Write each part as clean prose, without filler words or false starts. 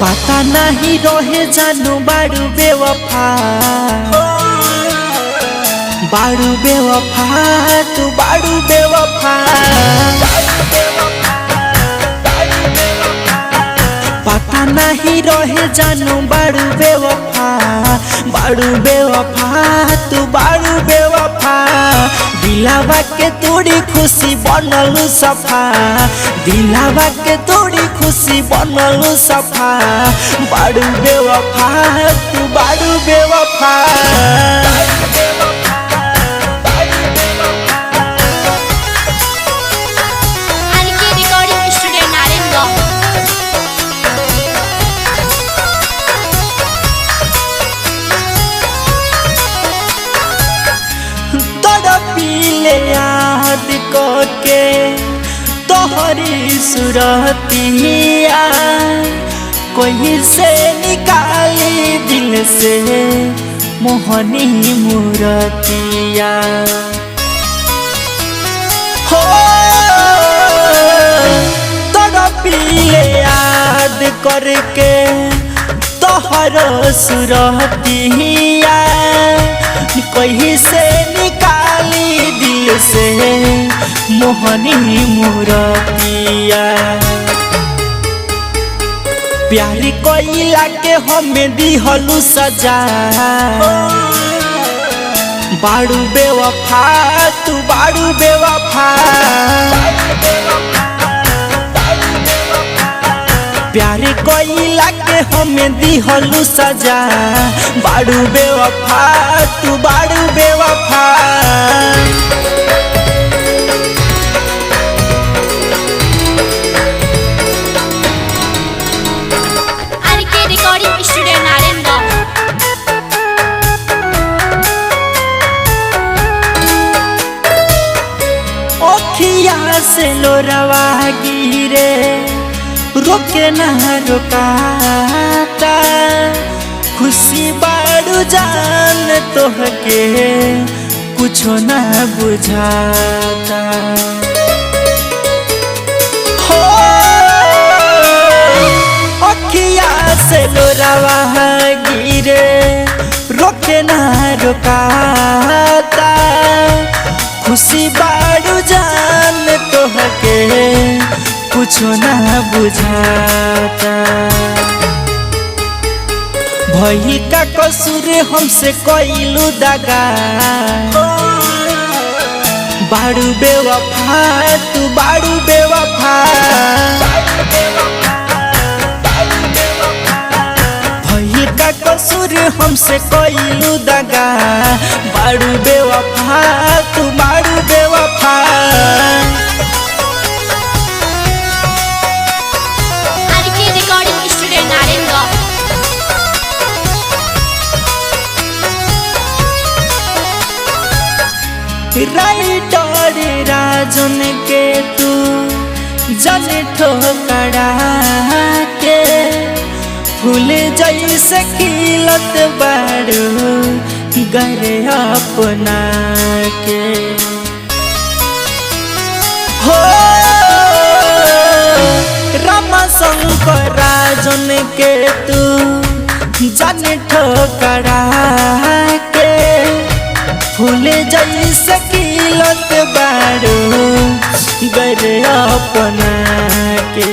पता नहीं रहे जानू बारू बेवफा, बारू बेवफा, तू बारू बेवफा। पता नहीं रहे जानू बारू बेवफा, बारू बेवफा, तू बारू बेवफा। दिलावा के तोड़ी खुशी बनलू सफा, दिलावा के तोड़ी खुशी बनलू सफा। बारू बेवफा, तू बारू बेवफा। पीले याद के तोहरी सुरतिया, कोई से निकाली दिल से मोहनी मूरतिया। हो तोरा पीले याद करके तोहरो सुरतिया, कोई से निकाली दिल से मोहनी मूरतिया। प्यारी कोइला के हमें दिहलू सजा, बारू बेवफा, तू बारू बेवफा। प्यारे कोइला के हमें दिहलू सजा, बारू बेवफा, तू बारू बेवफा। Recording studio Narayangarh. ओखिया से लोरवा गिरे, रोके ना रोकाता। खुशी बारू जान तोहके कुछो ना बुझाता। हो अखिया से लोरवा गिरे, रोके ना रोकाता। खुशी बारू जान तोहके कुछो ना बुझाता। भई का कसूर हमसे कइलू दगा, बारू बेवफा, तू बारू बेवफा। भई का कसूर हमसे कइलू दगा, बारू बेवफा, तू बारू बेवफा। Recording studio Narayangarh. Writer Rajan के तू जन ठोकरा के, फूल जैसे खिलत बारू घर अपना के। हो रामा शंकर राजन के तू जन ठोकरा के, फूल जैसे खिलत बारू घर अपना के।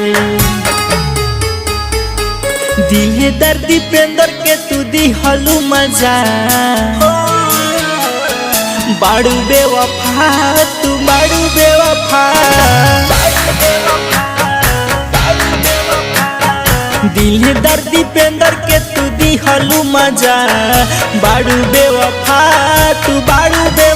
दिल दर्दी पेंदर के तू दिहलू मजा, बारू बेवफा, तू बारू बेवफा। दिल दर्दी पेंदर के तू दिहलू मजा, बारू बेवफा, तू बारू बेवफा।